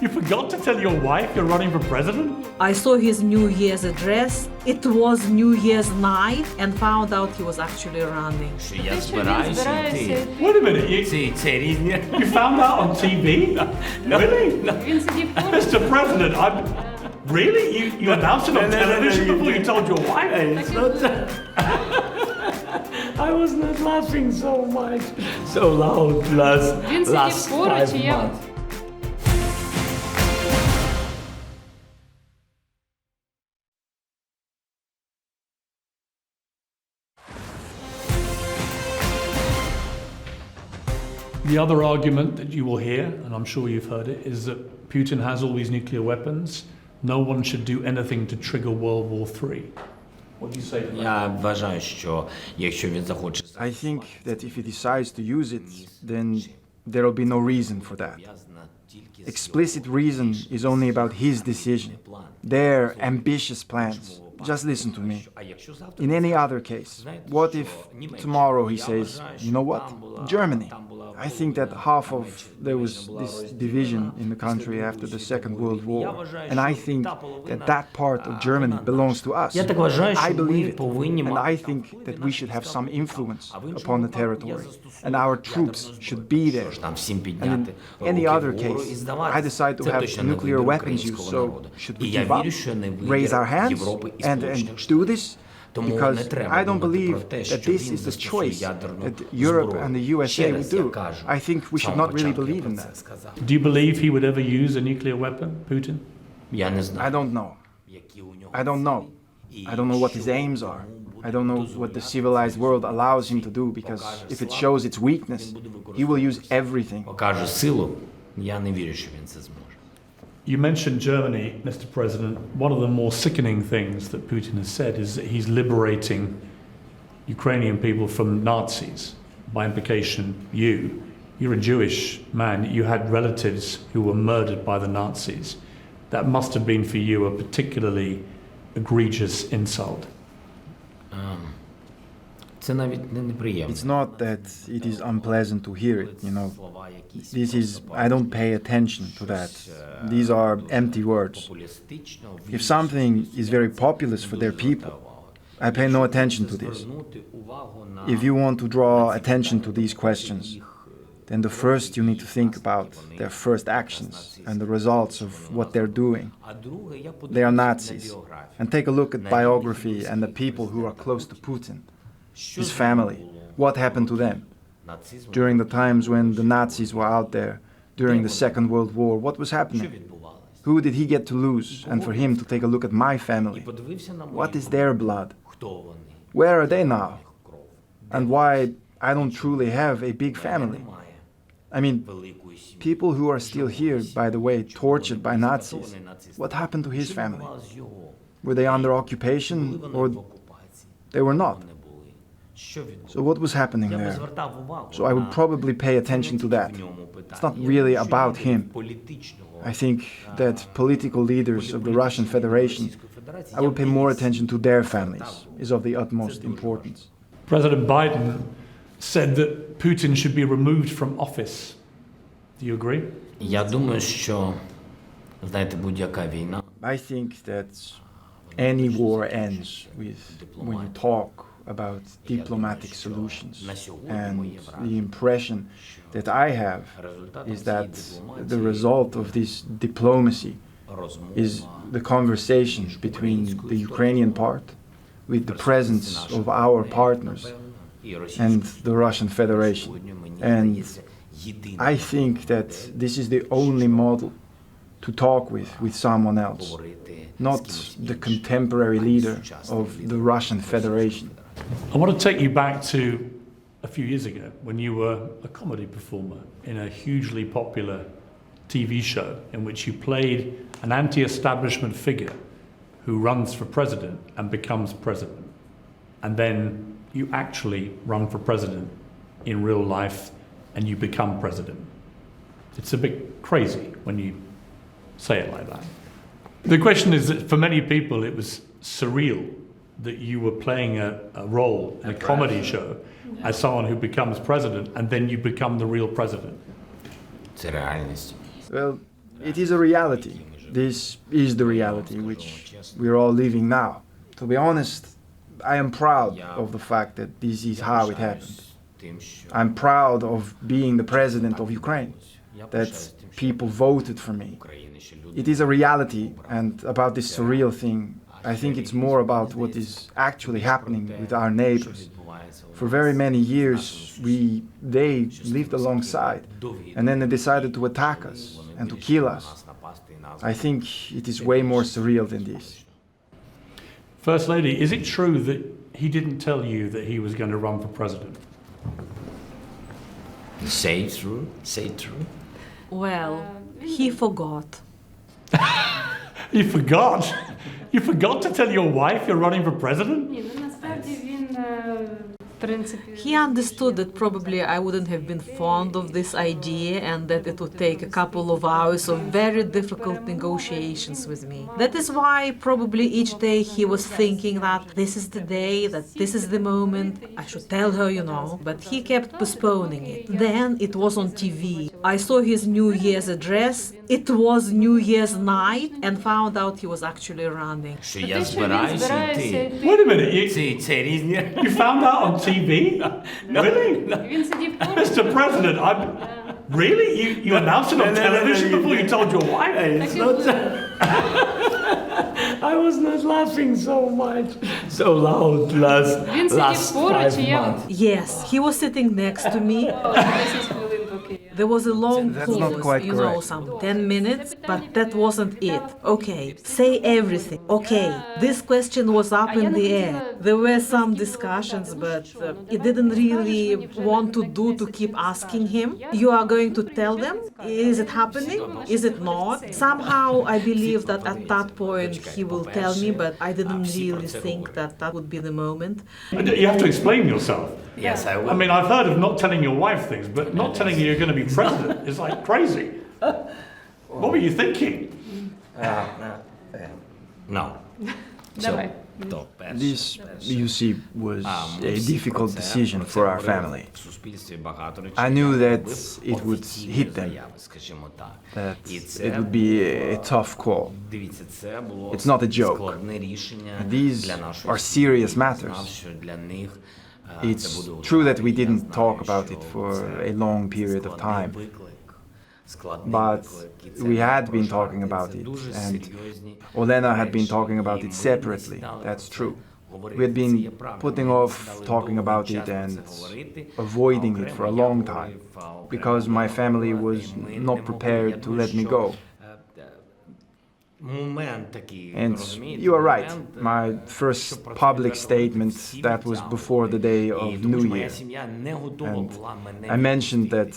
You forgot to tell your wife you're running for president? I saw his New Year's address. It was New Year's night and found out he was actually running. Wait a minute, you found out on TV? Really? Mr. President, really? You announced it on television before you told your wife? I was not laughing so much, so loud last 5 months. The other argument that you will hear, and I'm sure you've heard it, is that Putin has all these nuclear weapons. No one should do anything to trigger World War III. What do you say to that? I think that if he decides to use it, then there will be no reason for that. Explicit reason is only about his decision, their ambitious plans. Just listen to me. In any other case, what if tomorrow he says, you know what, Germany? I think that there was this division in the country after the Second World War, and I think that that part of Germany belongs to us. I believe it, and I think that we should have some influence upon the territory, and our troops should be there. And in any other case, I decide to have nuclear weapons used, so should we give up, raise our hands, and do this? Because I don't believe that this is the choice that Europe and the USA would do. I think we should not really believe in that. Do you believe he would ever use a nuclear weapon, Putin? I don't know. I don't know. I don't know what his aims are. I don't know what the civilized world allows him to do, because if it shows its weakness, he will use everything. Покаже силу, я не вірю, що він це зможе. You mentioned Germany, Mr. President. One of the more sickening things that Putin has said is that he's liberating Ukrainian people from Nazis. By implication, you're a Jewish man. You had relatives who were murdered by the Nazis. That must have been for you a particularly egregious insult. Це навіть не неприємно. It's not that it is unpleasant to hear it, you know. This is, I don't pay attention to that. These are empty words. If something is very populous for their people, I pay no attention to this. If you want to draw attention to these questions, then the first you need to think about their first actions and the results of what they're doing. They are Nazis. And take a look at biography and the people who are close to Putin, his family. What happened to them? During the times when the Nazis were out there, during the Second World War, what was happening? Who did he get to lose? And for him to take a look at my family. What is their blood? Where are they now? And why I don't truly have a big family? I mean, people who are still here, by the way, tortured by Nazis, what happened to his family? Were they under occupation or they were not? So what was happening there? So I would probably pay attention to that. It's not really about him. I think that political leaders of the Russian Federation, I would pay more attention to their families, is of the utmost importance. President Biden said that Putin should be removed from office. Do you agree? Я думаю, що, знаєте, будь-яка війна. I think that any war ends with when you talk about diplomatic solutions. And the impression that I have is that the result of this diplomacy is the conversation between the Ukrainian part with the presence of our partners and the Russian Federation. And I think that this is the only model to talk with someone else, not the contemporary leader of the Russian Federation. I want to take you back to a few years ago when you were a comedy performer in a hugely popular TV show in which you played an anti-establishment figure who runs for president and becomes president. And then you actually run for president in real life and you become president. It's a bit crazy when you say it like that. The question is that for many people it was surreal that you were playing a role in a comedy show as someone who becomes president and then you become the real president. Це реальність. Well, it is a reality. This is the reality which we're all living now. To be honest, I am proud of the fact that this is how it happened. I'm proud of being the president of Ukraine, that people voted for me. It is a reality, and about this surreal thing, I think it's more about what is actually happening with our neighbors. For very many years, they lived alongside, and then they decided to attack us and to kill us. I think it is way more surreal than this. First Lady, is it true that he didn't tell you that he was going to run for president? Say true? Say true? Well, he forgot. You forgot? You forgot to tell your wife you're running for president? Ні, ну насправді він в принципі He understood that probably I wouldn't have been fond of this idea and that it would take a couple of hours of very difficult negotiations with me. That is why probably each day he was thinking that this is the day, that this is the moment, I should tell her, you know, but he kept postponing it. Then it was on TV. I saw his New Year's address. It was New Year's night and found out he was actually running. Що я збираюся йти. Wait a minute, Це різні. you found out on TV? Really? він сидів поруч. Mr. President, really? You announced it on television before you told your wife? Так і було. I was not laughing so much, so loud last 5 months. Yes, he was sitting next to me. There was a long That's not pause, quite correct. some 10 minutes, but that wasn't it. Okay, say everything. Okay, this question was up in the air. There were some discussions, but it didn't really want to keep asking him. You are going to tell them? Is it happening? Is it not? Somehow I believe that at that point he will tell me, but I didn't really think that would be the moment. You have to explain yourself. Yes, I will. I mean, I've heard of not telling your wife things, but not telling you you're going to be president is like crazy. What were you thinking? No. Давай. This, you see, was a difficult decision for our family. I knew that it would hit them, that it would be a tough call. It's not a joke. These are serious matters. It's true that we didn't talk about it for a long period of time, but we had been talking about it, and Olena had been talking about it separately, that's true. We had been putting off talking about it and avoiding it for a long time, because my family was not prepared to let me go. And you are right, my first public statement, that was before the day of New Year. And I mentioned that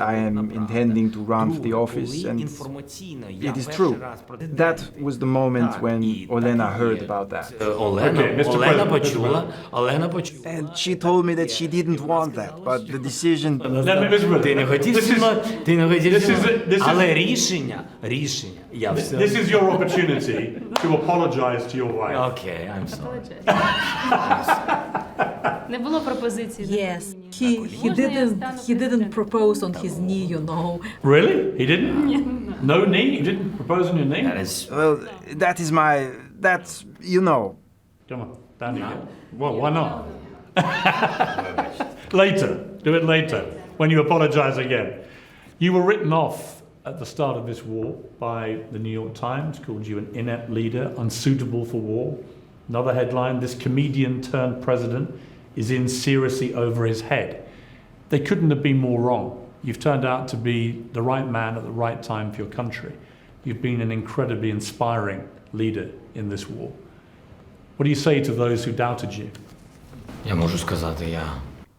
I am intending to run for the office, and it is true. That was the moment when Olena heard about that. Олена почула. And she told me that she didn't want that, but the decision... Ти не хотів зі мною, але рішення, я все. This is your opportunity to apologize to your wife. Okay, I'm sorry. Не було пропозиції. Yes, he didn't propose on his knee, you know. Really? He didn't? No knee? He didn't propose on your knee? That is, Well, that's, you know. Come on, down you go. Well, why not? Later. Do it later, when you apologize again. You were written off at the start of this war by the New York Times, called you an inept leader, unsuitable for war. Another headline, this comedian turned president is in seriously over his head. They couldn't have been more wrong. You've turned out to be the right man at the right time for your country. You've been an incredibly inspiring leader in this war. What do you say to those who doubted you? я можу сказати,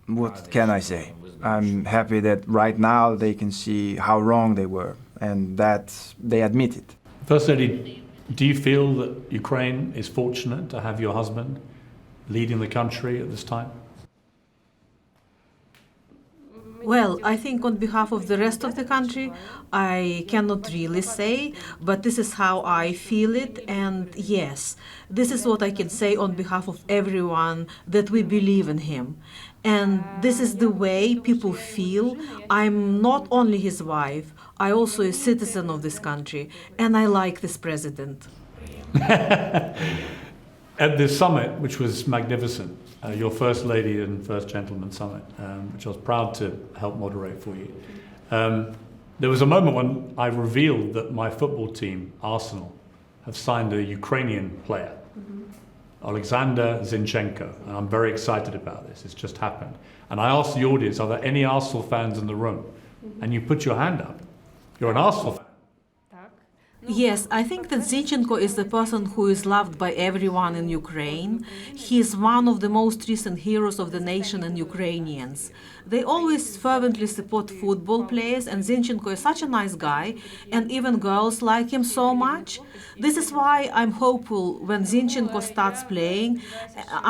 What can I say? I'm happy that right now they can see how wrong they were, and that they admit it. First Lady, do you feel that Ukraine is fortunate to have your husband leading the country at this time? Well, I think on behalf of the rest of the country, I cannot really say, but this is how I feel it, and yes, this is what I can say on behalf of everyone, that we believe in him. And this is the way people feel. I'm not only his wife, I also a citizen of this country, and I like this president. At this summit, which was magnificent, your First Lady and First Gentleman summit, which I was proud to help moderate for you, there was a moment when I revealed that my football team, Arsenal, have signed a Ukrainian player, Alexander Zinchenko, and I'm very excited about this. It's just happened. And I asked the audience, are there any Arsenal fans in the room? And you put your hand up. You're an Arsenal fan. Yes, I think that Zinchenko is the person who is loved by everyone in Ukraine. He is one of the most recent heroes of the nation and Ukrainians. They always fervently support football players, and Zinchenko is such a nice guy, and even girls like him so much. This is why I'm hopeful when Zinchenko starts playing,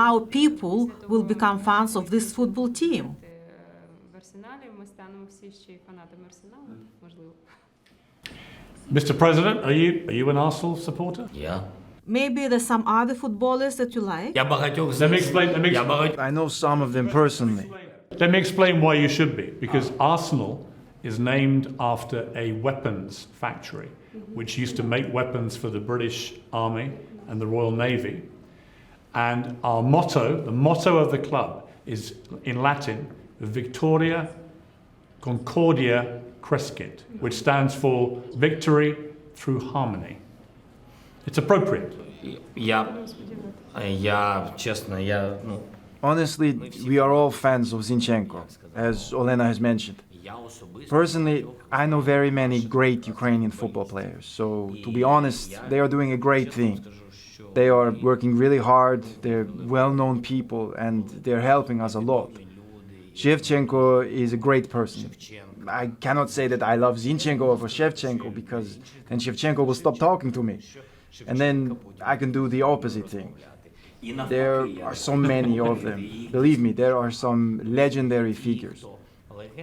our people will become fans of this football team. Mr. President, are you an Arsenal supporter? Я. Maybe there's some other footballers that you like? Я багатьох Let me explain. I know some of them personally. Let me explain why you should be. Because Arsenal is named after a weapons factory, which used to make weapons for the British Army and the Royal Navy. And our motto, the motto of the club, is in Latin, Victoria Concordia Crescit, which stands for victory through harmony. It's appropriate. Honestly, we are all fans of Zinchenko, as Olena has mentioned. Personally, I know very many great Ukrainian football players, so to be honest, they are doing a great thing. They are working really hard, they're well-known people, and they're helping us a lot. Shevchenko is a great person. I cannot say that I love Zinchenko over Shevchenko because then Shevchenko will stop talking to me. And then I can do the opposite thing. There are so many of them. Believe me, there are some legendary figures.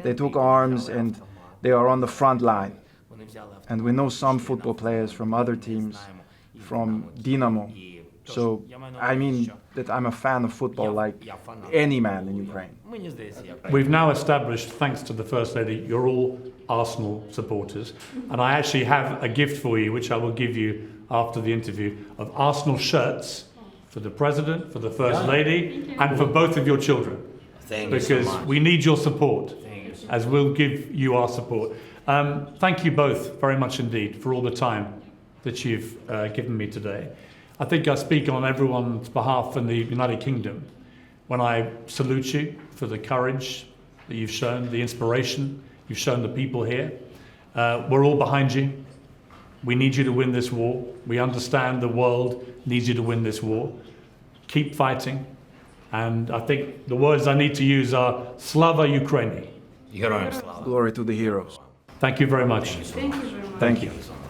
They took arms and they are on the front line. And we know some football players from other teams, from Dynamo. So, I mean that I'm a fan of football like any man in Ukraine. We've now established, thanks to the First Lady, you're all Arsenal supporters. And I actually have a gift for you, which I will give you after the interview, of Arsenal shirts for the President, for the First Lady, and for both of your children. Thank you so Because much. we need your support, as we'll give you our support. Thank you both very much indeed for all the time that you've given me today. I think I speak on everyone's behalf in the United Kingdom when I salute you for the courage that you've shown, the inspiration you've shown the people here. We're all behind you. We need you to win this war. We understand the world needs you to win this war. Keep fighting. And I think the words I need to use are Slava Ukraini. Героям слава. Glory to the heroes. Thank you very much. Thank you.